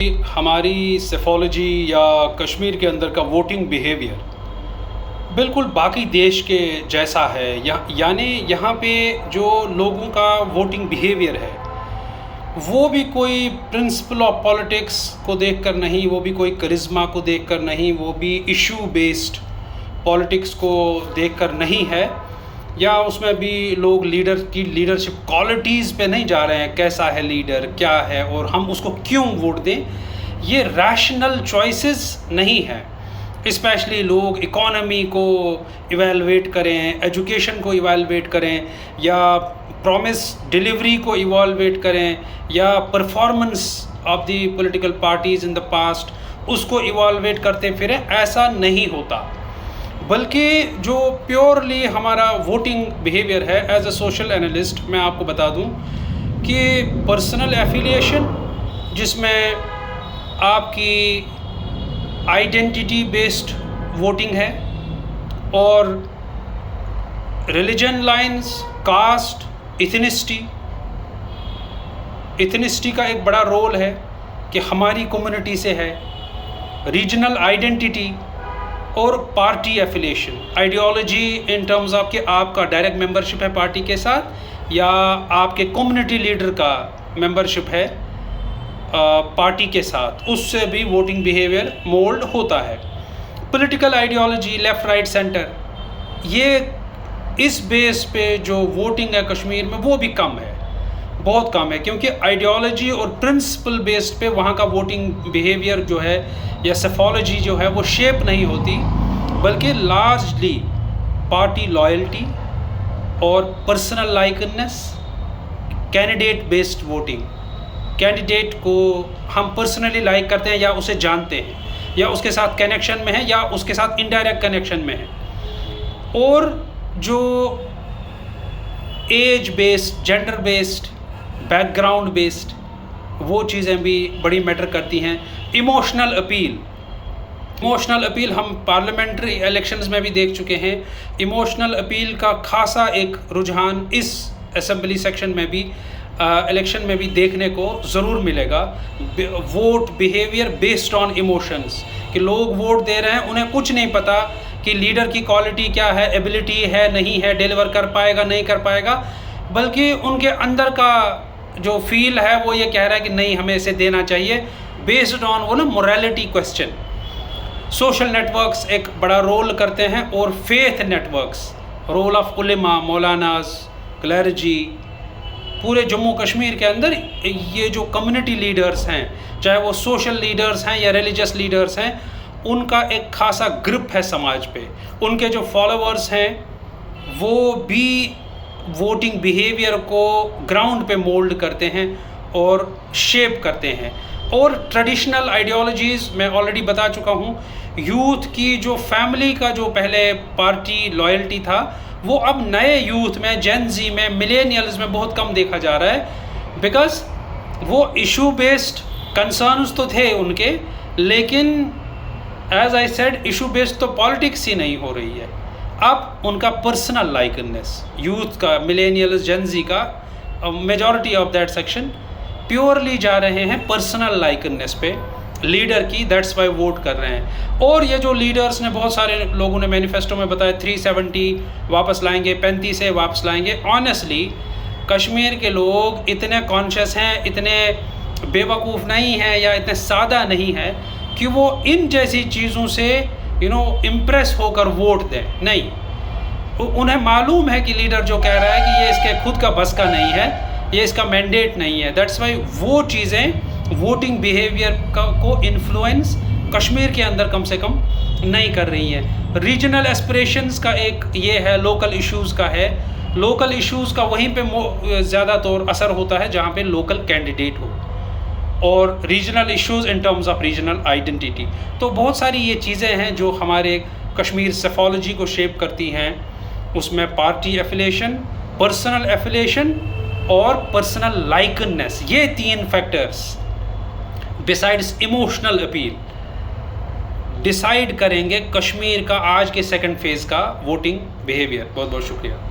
हमारी सेफोलॉजी या कश्मीर के अंदर का वोटिंग बिहेवियर बिल्कुल बाकी देश के जैसा है। यानी यहाँ पे जो लोगों का वोटिंग बिहेवियर है वो भी कोई प्रिंसिपल ऑफ पॉलिटिक्स को देखकर नहीं, वो भी कोई करिश्मा को देखकर नहीं, वो भी इशू बेस्ड पॉलिटिक्स को देखकर नहीं है, या उसमें भी लोग लीडर की लीडरशिप क्वालिटीज़ पे नहीं जा रहे हैं, कैसा है लीडर, क्या है और हम उसको क्यों वोट दें। ये रैशनल चॉइसेस नहीं है। स्पेशली लोग इकोनॉमी को इवेलुएट करें, एजुकेशन को इवेलुएट करें, या प्रॉमिस डिलीवरी को इवेलुएट करें, या performance of the political parties in the past उसको इवेलुएट करते फिरें, ऐसा नहीं होता। बल्कि जो प्योरली हमारा वोटिंग बिहेवियर है, एज अ सोशल एनालिस्ट मैं आपको बता दूं कि पर्सनल एफिलिएशन, जिसमें आपकी आइडेंटिटी बेस्ड वोटिंग है, और रिलीजन लाइंस, कास्ट, इथनिसिटी का एक बड़ा रोल है कि हमारी कम्युनिटी से है, रीजनल आइडेंटिटी और party affiliation, ideology in terms of कि आपका डायरेक्ट मेंबरशिप है पार्टी के साथ या आपके कम्युनिटी लीडर का मेंबरशिप है पार्टी के साथ, उससे भी वोटिंग बिहेवियर मोल्ड होता है। Political ideology, left right centre, ये इस बेस पे जो वोटिंग है कश्मीर में वो भी कम है, बहुत कम है, क्योंकि आइडियोलॉजी और प्रिंसिपल बेस्ड पे वहाँ का वोटिंग बिहेवियर जो है या सेफोलॉजी जो है वो शेप नहीं होती, बल्कि लार्जली पार्टी लॉयल्टी और personal likeness, candidate based voting. Candidate को हम पर्सनली लाइक करते हैं, या उसे जानते हैं, या उसके साथ कनेक्शन में है, या उसके साथ इनडायरेक्ट कनेक्शन में है। और जो age based, gender based, background based, वो चीज़ें भी बड़ी मैटर करती हैं। इमोशनल अपील हम पार्लियामेंट्री इलेक्शंस में भी देख चुके हैं। इमोशनल अपील का खासा एक रुझान इस असेंबली सेक्शन में भी, इलेक्शन में भी देखने को ज़रूर मिलेगा। Vote behaviour based on emotions, कि लोग वोट दे रहे हैं, उन्हें कुछ नहीं पता कि लीडर की क्वालिटी क्या है, एबिलिटी है नहीं है, डिलीवर कर पाएगा नहीं कर पाएगा, बल्कि उनके अंदर का जो फील है वो ये कह रहा है कि नहीं हमें इसे देना चाहिए, बेस्ड ऑन वो ना मोरालिटी क्वेश्चन। सोशल नेटवर्क्स एक बड़ा रोल करते हैं, और फेथ नेटवर्क्स, रोल ऑफ उलेमा, मौलानाज, क्लर्जी। पूरे जम्मू कश्मीर के अंदर ये जो कम्युनिटी लीडर्स हैं, चाहे वो सोशल लीडर्स हैं या रिलीजियस लीडर्स हैं, उनका एक खासा ग्रुप है समाज पे। उनके जो फॉलोअर्स हैं वो भी वोटिंग बिहेवियर को ग्राउंड पे मोल्ड करते हैं और शेप करते हैं। और ट्रेडिशनल आइडियोलॉजीज़ मैं ऑलरेडी बता चुका हूँ। यूथ की जो फैमिली का जो पहले पार्टी लॉयल्टी था, वो अब नए यूथ में, जेन जी में, मिलेनियल्स में बहुत कम देखा जा रहा है, बिकॉज वो इशू बेस्ड कंसर्न्स तो थे उनके, लेकिन as I said issue based तो पॉलिटिक्स ही नहीं हो रही है। अब उनका पर्सनल लाइकनेस, यूथ का, मिलेनियल्स, जेन जी का, majority of that section purely जा रहे हैं पर्सनल लाइकनेस पे लीडर की, दैट्स वाई वोट कर रहे हैं। और ये जो लीडर्स ने, बहुत सारे लोगों ने मैनिफेस्टो में बताया 370 वापस लाएंगे, 35 से वापस लाएंगे। ऑनेस्टली कश्मीर के लोग इतने कॉन्शियस हैं, इतने बेवकूफ़ नहीं हैं, या इतने सादा नहीं है कि वो इन जैसी चीज़ों से इम्प्रेस होकर वोट दें। नहीं, उन्हें मालूम है कि लीडर जो कह रहा है कि ये इसके खुद का बस का नहीं है, ये इसका मैंडेट नहीं है। दैट्स वाई वो चीज़ें वोटिंग बिहेवियर को इन्फ्लुएंस कश्मीर के अंदर कम से कम नहीं कर रही हैं। रीजनल एस्पिरेशंस का एक ये है, लोकल इश्यूज़ का है। लोकल इश्यूज़ का वहीं पे ज़्यादा तौर असर होता है जहाँ पे लोकल कैंडिडेट हो, और regional issues in terms of regional identity. तो बहुत सारी ये चीज़ें हैं जो हमारे कश्मीर सेफोलॉजी को शेप करती हैं। उसमें पार्टी एफिलिएशन, पर्सनल एफिलिएशन और पर्सनल लाइकनेस, ये 3 factors besides emotional appeal decide करेंगे कश्मीर का आज के सेकंड फेज़ का वोटिंग बिहेवियर। बहुत बहुत शुक्रिया।